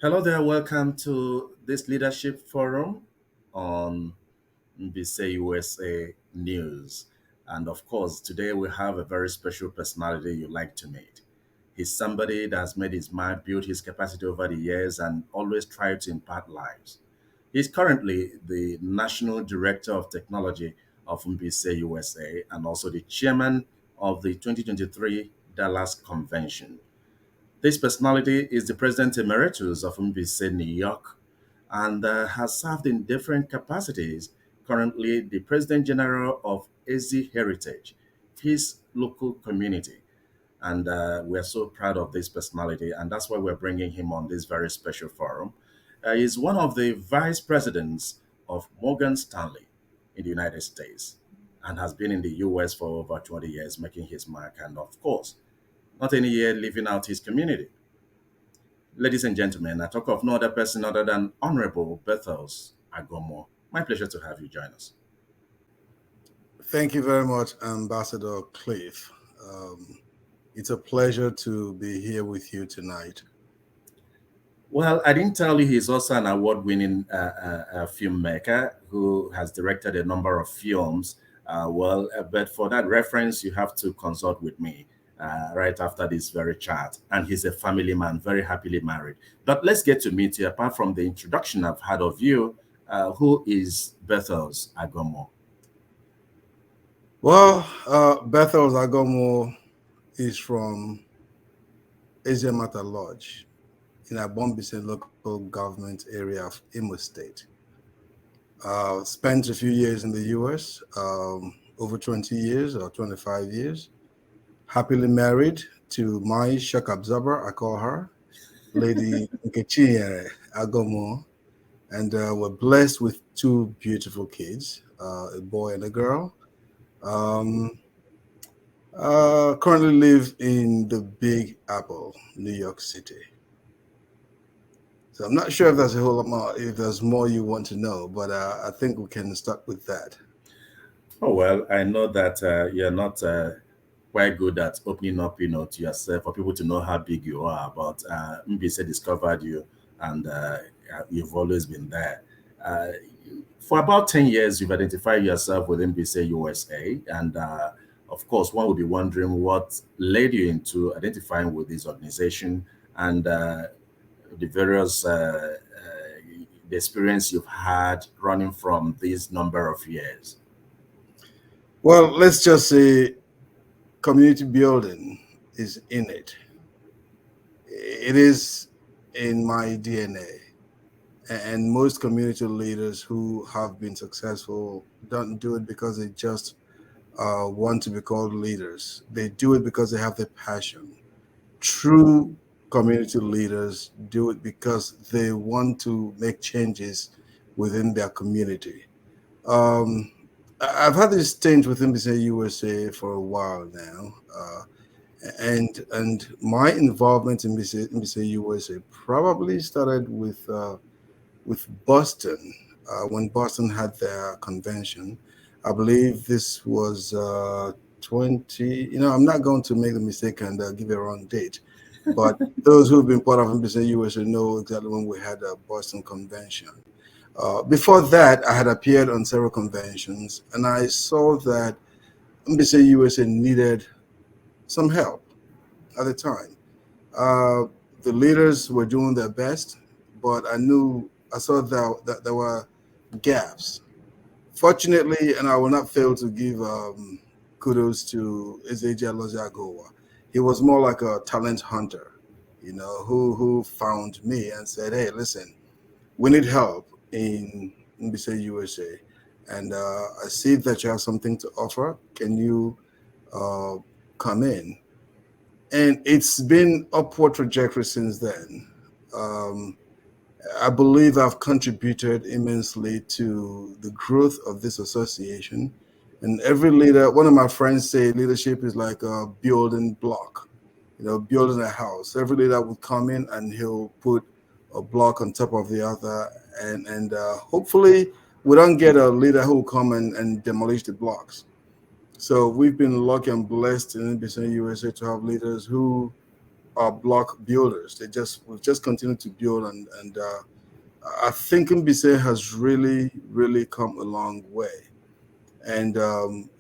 Hello there, welcome to this leadership forum on NBC USA News. And of course, today we have a very special personality you'd like to meet. He's somebody that's made his mind, built his capacity over the years, and always tried to impact lives. He's currently the National Director of Technology of NBC USA and also the chairman of the 2023 Dallas Convention. This personality is the President Emeritus of MBC New York and has served in different capacities. Currently, the President General of AZ Heritage, his local community. And we're so proud of this personality, and that's why we're bringing him on this very special forum. He's one of the vice presidents of Morgan Stanley in the United States and has been in the US for over 20 years, making his mark, and of course, not any year living out his community. Ladies and gentlemen, I talk of no other person other than Honorable Bethels Agomuo. My pleasure to have you join us. Thank you very much, Ambassador Cliff. It's a pleasure to be here with you tonight. Well, I didn't tell you he's also an award-winning filmmaker who has directed a number of films. But for that reference, you have to consult with me right after this very chat. And he's a family man, very happily married. But let's get to meet you. Apart from the introduction I've had of you, who is Bethels Agomo? Well, Bethels Agomuo is from Eziamata Lodge in Abombise local government area of Imo State. Spent a few years in the US, over 20 years or 25 years. Happily married to my shock absorber, I call her, Lady Nkechi Agomo. And we're blessed with two beautiful kids, a boy and a girl. Um, Currently live in the Big Apple, New York City. So I'm not sure if there's a whole lot more, if there's more you want to know, but I think we can start with that. Oh, well, I know that you're not quite good at opening up, to yourself for people to know how big you are. But MBC discovered you, and you've always been there. Uh, for about 10 years, you've identified yourself with MBC USA, and of course, one would be wondering what led you into identifying with this organization and the various the experience you've had running from this number of years. Well, let's just say community building is in it. It is in my DNA. And most community leaders who have been successful don't do it because they just want to be called leaders. They do it because they have the passion. True community leaders do it because they want to make changes within their community. Um, I've had this stint with NBC USA for a while now, and my involvement in NBC USA probably started with Boston when Boston had their convention. I believe this was 20. I'm not going to make the mistake and give you a wrong date, but those who've been part of NBC USA know exactly when we had a Boston convention. Before that, I had appeared on several conventions, and I saw that NBC USA needed some help at the time. Uh, the leaders were doing their best, but I saw that there were gaps. Fortunately, and I will not fail to give kudos to Ezeja Loziagowa. He was more like a talent hunter, who found me and said, "Hey, listen, we need help in NBC USA, and I see that you have something to offer. Can you uh, come in?" And it's been upward trajectory since then. Um, I believe I've contributed immensely to the growth of this association. And every leader, one of my friends say leadership is like a building block, building a house. Every leader will come in and he'll put a block on top of the other. And hopefully we don't get a leader who will come and demolish the blocks. So we've been lucky and blessed in NBC USA to have leaders who block builders. We've just continued to build, and I think Mbise has really come a long way. And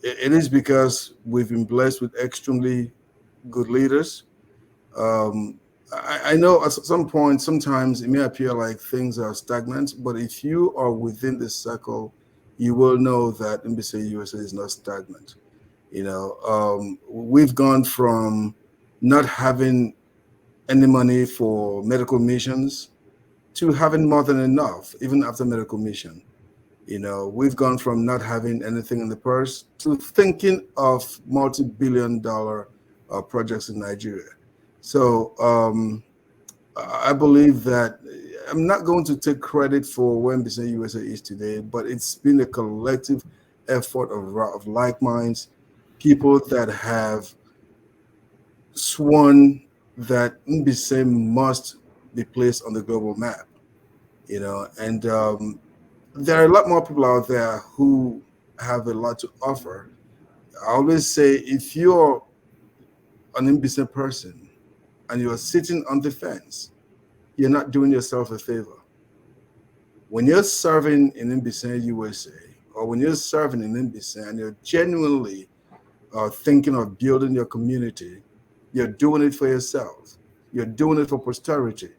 it is because we've been blessed with extremely good leaders. Um, I know at some point, sometimes it may appear like things are stagnant, but if you are within this circle, you will know that NBC USA is not stagnant. We've gone from not having any money for medical missions to having more than enough, even after medical mission. We've gone from not having anything in the purse to thinking of multi-billion-dollar projects in Nigeria. So I believe that I'm not going to take credit for where Mbise USA is today, but it's been a collective effort of like minds, people that have sworn that Mbise must be placed on the global map. And there are a lot more people out there who have a lot to offer. I always say if you're an Mbise person and you're sitting on the fence, you're not doing yourself a favor. When you're serving in Mbise USA, or when you're serving in Mbise and you're genuinely thinking of building your community, you're doing it for yourself. You're doing it for posterity.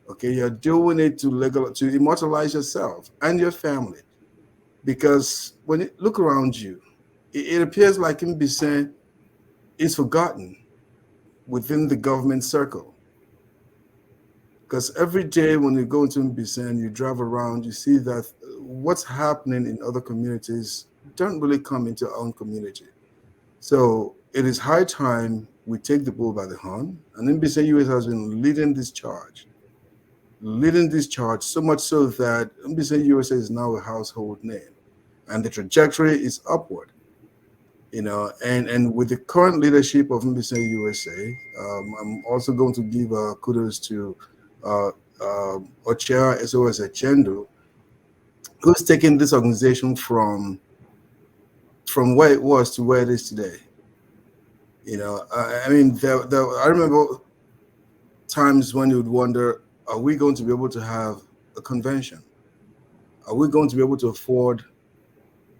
Okay, you're doing it to immortalize yourself and your family. Because when you look around you, it appears like Mbise is forgotten within the government circle. Because every day when you go into Mbise and you drive around, you see that what's happening in other communities don't really come into our own community. So it is high time we take the bull by the horn, and Mbise US has been leading this charge so much so that Mbise USA is now a household name, and the trajectory is upward. And with the current leadership of Mbise USA, I'm also going to give kudos to uh, Ochea SOS Echendo, who's taken this organization from where it was to where it is today. I mean, I remember times when you would wonder, are we going to be able to have a convention? Are we going to be able to afford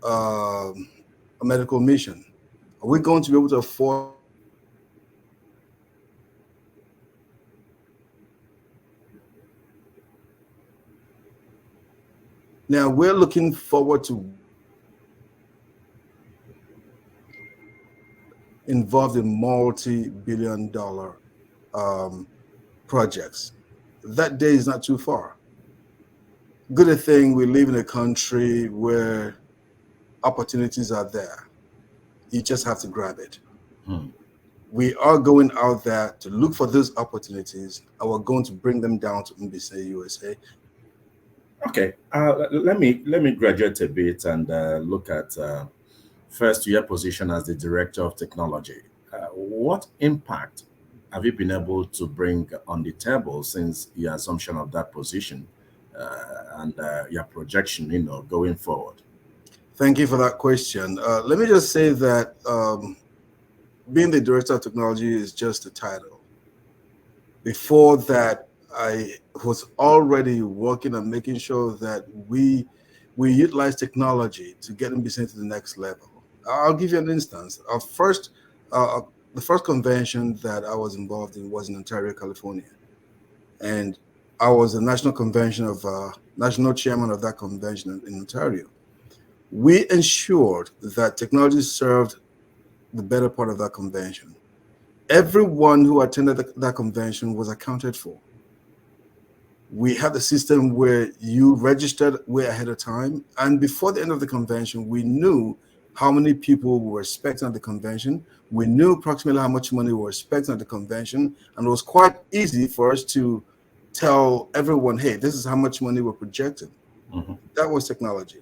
a medical mission? Are we going to be able to afford to have a convention where we can have medical missions? Now we're looking forward to one day involved in multi-billion-dollar um, projects. That day is not too far. Good thing we live in a country where opportunities are there. You just have to grab it. Hmm. We are going out there to look for those opportunities, and we're going to bring them down to NBC USA. Okay, let me graduate a bit and look at first your position as the director of technology. What impact have you been able to bring on the table since your assumption of that position and your projection, going forward? Thank you for that question. Let me just say that being the director of technology is just a title. Before that, I was already working on making sure that we utilize technology to get NBC to the next level. I'll give you an instance. Uh, the first convention that I was involved in was in Ontario, California, and I was the national chairman of that convention in Ontario. We ensured that technology served the better part of that convention. Everyone who attended that convention was accounted for. We had a system where you registered way ahead of time, and before the end of the convention, we knew how many people we were expecting at the convention. We knew approximately how much money we were expecting at the convention, and it was quite easy for us to tell everyone, "Hey, this is how much money we're projecting." Mhm. That was technology.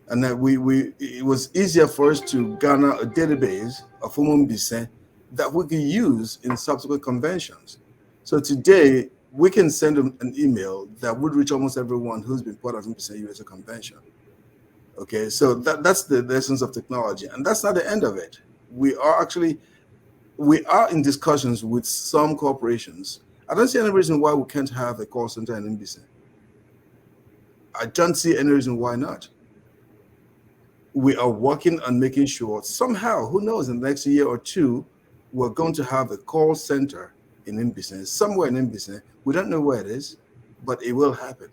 And that we it was easier for us to garner a database of human being that we could use in subsequent conventions. So today we can send an email that would reach almost everyone who's been part of MPC USA convention. Okay, so that's the essence of technology, and that's not the end of it. We are actually we are in discussions with some corporations. I don't see any reason why we can't have a call center in NBC. I don't see any reason why not. We are working on making sure somehow, who knows, in the next year or two, we're going to have a call center in NBC, somewhere in NBC. We don't know where it is, but it will happen.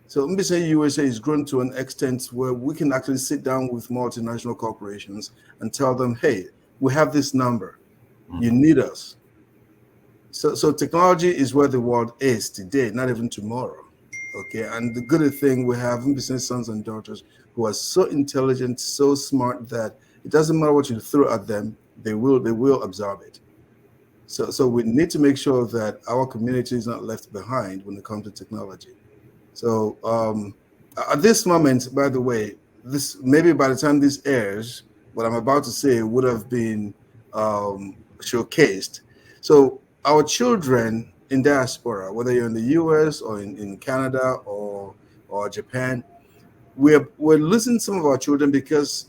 So NBC USA is grown to an extent where we can actually sit down with multinational corporations and tell them, hey, we have this number. You Mhm. need us. So technology is where the world is today, not even tomorrow. Okay, and the good thing we have business sons and daughters who are so intelligent, so smart that it doesn't matter what you throw at them, they will absorb it. So we need to make sure that our community is not left behind when it comes to technology. So at this moment, by the way, this maybe by the time this airs, what I'm about to say would have been showcased. So our children in diaspora, whether you're in the U.S. or in Canada or Japan, we're losing some of our children because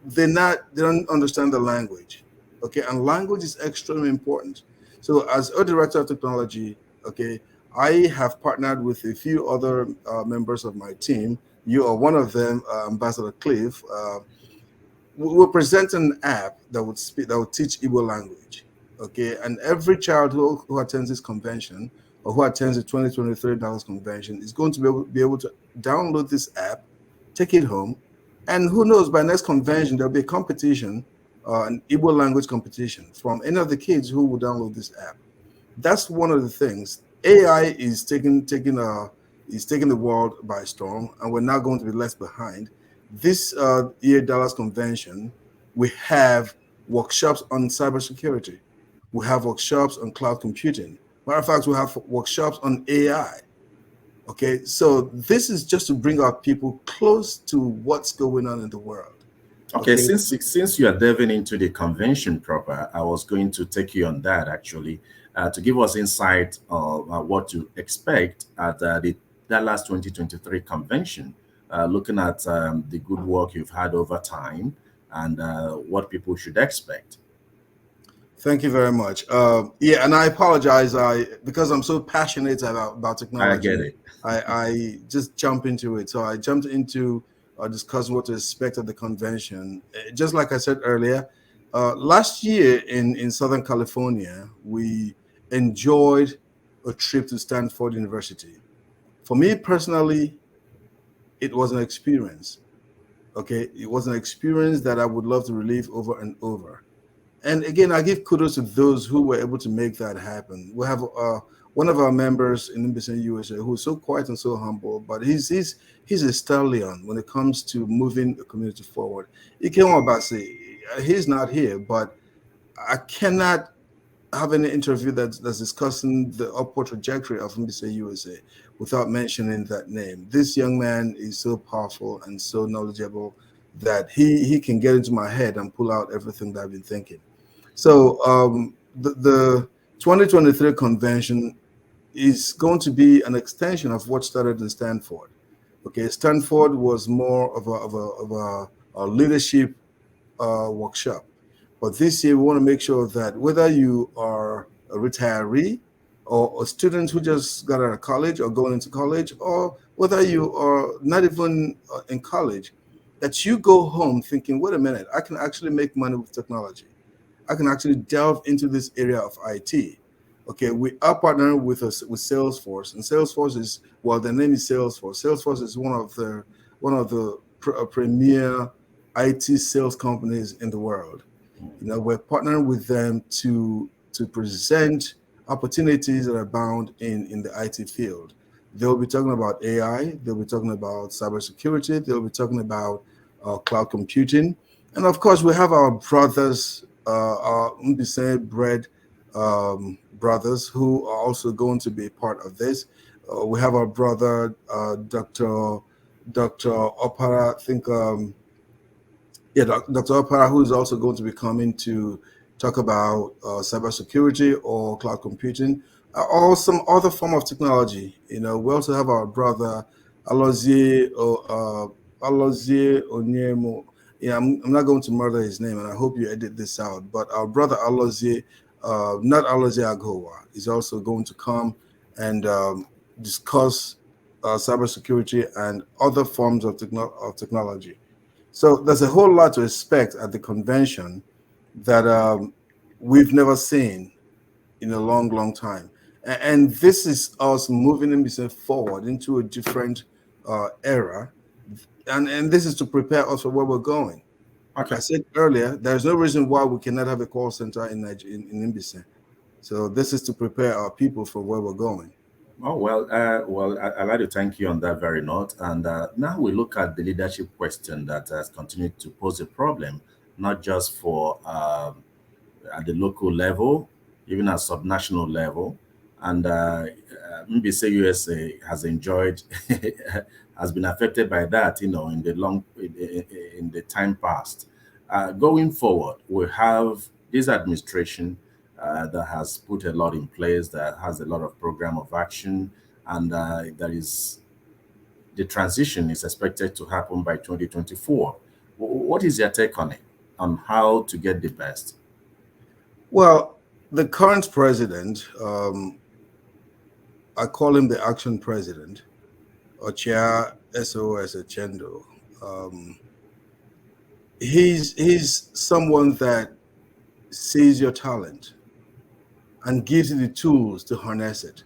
they don't understand the language. Okay, and language is extremely important. So as a director of technology, okay, I have partnered with a few other members of my team. You are one of them, Ambassador Cliff. We're presenting an app that would teach Igbo language. Okay, and every child who attends this convention or who attends the 2023 Dallas convention is going to be able to download this app, take it home, and who knows, by next convention there'll be a competition, an Igbo language competition from any of the kids who will download this app. That's one of the things. AI is taking the world by storm, and we're not going to be left behind. This year Dallas convention, we have workshops on cybersecurity. We have workshops on cloud computing. Matter of fact, we have workshops on AI. Okay, so this is just to bring our people close to what's going on in the world. Okay, Okay, since you are delving into the convention proper, I was going to take you on that actually to give us insight of what to expect at the Dallas 2023 convention, looking at the good work you've had over time and what people should expect. thank you very much. Yeah, and I apologize. I because I'm so passionate about I get technology, it. I just jump into it. So I jumped into discussing what to expect at the convention. Just like I said earlier, last year in Southern California, we enjoyed a trip to Stanford University. For me personally, it was an experience. Okay, it was an experience that I would love to relive over and over. And again, I give kudos to those who were able to make that happen. We have one of our members in NBC USA who is so quiet and so humble, but he's a stallion when it comes to moving the community forward. Ikem Obasi, he's not here, but I cannot have any interview that's discussing the upward trajectory of NBC USA without mentioning that name. This young man is so powerful and so knowledgeable that he can get into my head and pull out everything that I've been thinking. So the 2023 convention is going to be an extension of what started in Stanford. Okay, Stanford was more of a leadership workshop, but this year we want to make sure that whether you are a retiree or a student who just got out of college or going into college, or whether you are not even in college, that you go home thinking, wait a minute, I can actually make money with technology. I can actually delve into this area of IT. Okay, we are partnering with us with Salesforce, and Salesforce is well, the name is Salesforce. Salesforce is one of the premier IT sales companies in the world. We're partnering with them to present opportunities that are bound in the IT field. They'll be talking about AI. They'll be talking about cybersecurity. They'll be talking about cloud computing, and of course, we have our brothers, our Mbise bread brothers, who are also going to be part of this. We have our brother, Dr. Opara, I think. Yeah, Dr. Opara, who is also going to be coming to talk about cybersecurity or cloud computing, or some other form of technology. We also have our brother Alozie Onyemo. Yeah, I'm not going to murder his name, and I hope you edit this out. But our brother Alozie, not Alozie Agowa, is also going to come and discuss cybersecurity and other forms of, of technology. So there's a whole lot to expect at the convention that we've never seen in a long, long time. And this is us moving himself forward into a different era. And this is to prepare us for where we're going. I Okay. said earlier, there's no reason why we cannot have a call center in in Mbise. So this is to prepare our people for where we're going. Oh, I'd like to thank you on that very note. And now we look at the leadership question that has continued to pose a problem, not just for at the local level, even at subnational level. And Mbise USA has enjoyed, has been affected by that, in the in the time past. Going forward, we have this administration that has put a lot in place, that has a lot of program of action, and there is the transition is expected to happen by 2024. What is your take on it, on how to get the best? Well, the current president, I call him the action president, or Chair SOS Achendo. Um, he's someone that sees your talent and gives you the tools to harness it.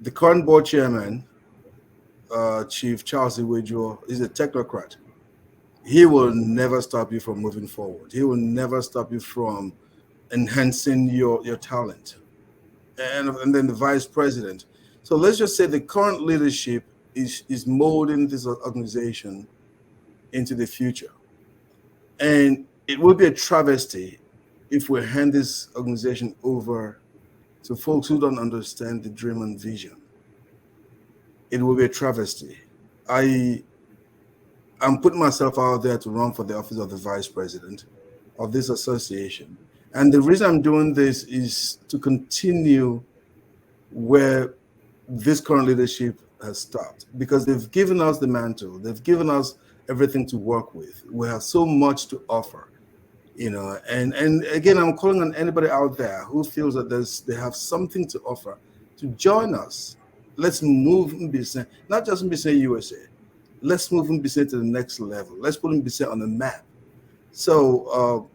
The current board chairman, Chief Charles Iwejo, is a technocrat. He will never stop you from moving forward. He will never stop you from enhancing your talent. And then the vice president. So let's just say the current leadership is molding this organization into the future. And it would be a travesty if we hand this organization over to folks who don't understand the dream and vision. It will be a travesty. I I'm putting myself out there to run for the office of the vice president of this association. And the reason I'm doing this is to continue where this current leadership has stopped, because they've given us the mantle, they've given us everything to work with. We have so much to offer, and again, I'm calling on anybody out there who feels that they have something to offer to join us. Let's move Mbise, not just Mbise USA. Let's move Mbise to the next level. Let's put Mbise on the map. So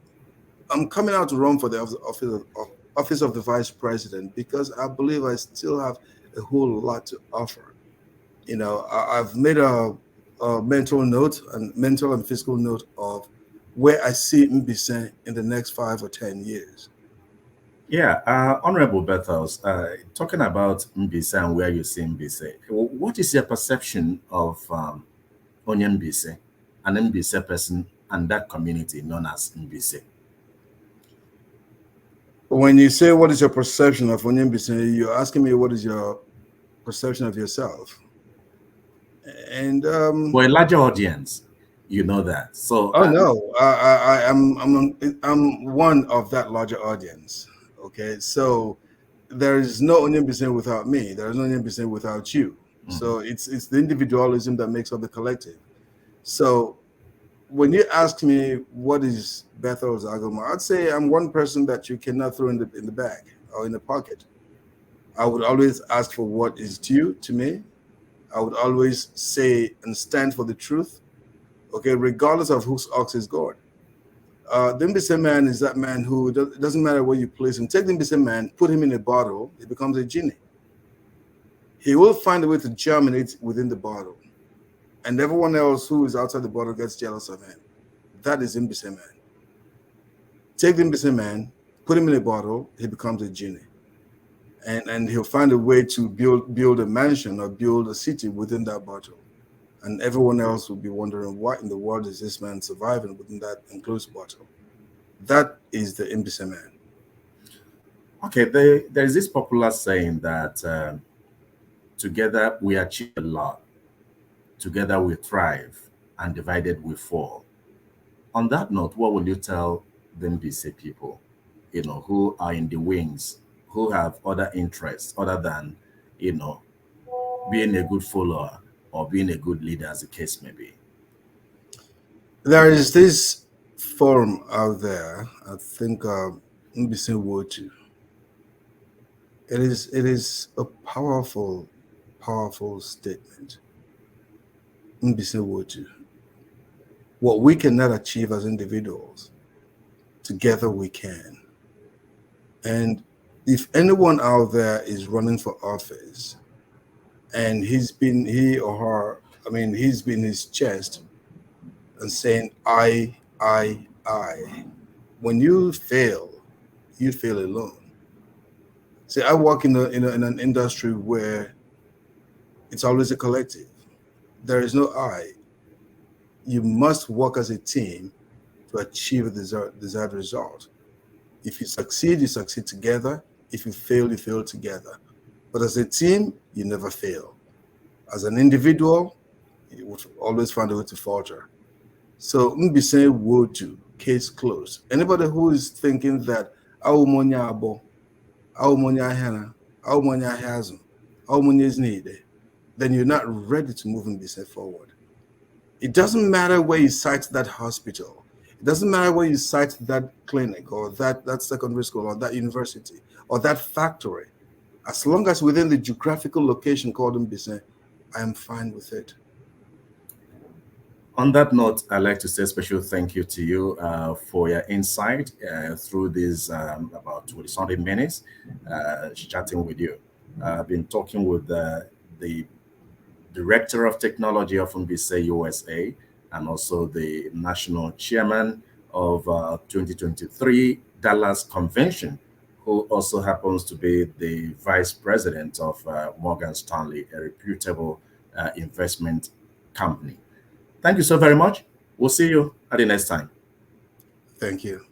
I'm coming out to run for the office of the vice president because I believe I still have a whole lot to offer. I've made a mental and physical note of where I see Mbise in the next 5 or 10 years. Yeah, Honorable Bethels, talking about Mbise and where you see Mbise, what is your perception of Onyen Mbise, an Mbise person, and that community known as Mbise? When you say what is your perception of Onye Mbise, you're asking me what is your perception of yourself. And For a larger audience, you know that. So, oh no, I'm one of that larger audience. Okay, so there is no Onion Percent without me. There is no Onion Percent without you. mhm. So it's the individualism that makes up the collective. So when you ask me what is Bethels Agomuo, I'd say I'm one person that you cannot throw in the bag or in the pocket. I would always ask for what is due to me. I would always say and stand for the truth. Okay, regardless of whose ox is God. The Mbise man is that man who it doesn't matter where you place him. Take the Mbise man, put him in a bottle, it becomes a genie. He will find a way to germinate within the bottle, and everyone else who is outside the bottle gets jealous of him. That is Mbise man. Take the Mbise man, put him in a bottle, he becomes a genie, and he'll find a way to build a mansion or build a city within that bottle. And everyone else will be wondering, what in the world is this man surviving within that enclosed bottle? That is the Mbise man. Okay, there is this popular saying that together we achieve a lot, together we thrive, and divided we fall. On that note, what will you tell the Mbise people, who are in the wings, who have other interests other than, you know, being a good follower or being a good leader, as the case may be? There is this forum out there. I think Mbise Wotu. It is a powerful statement. Mbise Wotu. What we cannot achieve as individuals, together we can. And if anyone out there is running for office and he or her, I mean, he's been his chest and saying, I. When you fail alone. See, I work in an industry where it's always a collective. There is no I. You must work as a team to achieve a desired result. If you succeed together. If you fail together. But as a team, you never fail. As an individual, you would always find a way to falter. So Mbise Wotu, case closed. Anybody who is thinking that Aomonya Abo, Aomonya Hana, Aomonya Hazm, Aomonya is needed, then you're not ready to move Mbise forward. It doesn't matter where you cite that hospital. It doesn't matter where you cite that clinic or that secondary school or that university or that factory. As long as within the geographical location called Mbise, I am fine with it. On that note, I'd like to say a special thank you to you for your insight through these about 20 something minutes chatting with you. I've been talking with the Director of Technology of NBC USA and also the National Chairman of 2023 Dallas Convention, who also happens to be the Vice President of Morgan Stanley, a reputable investment company. Thank you so very much. We'll see you at the next time. Thank you.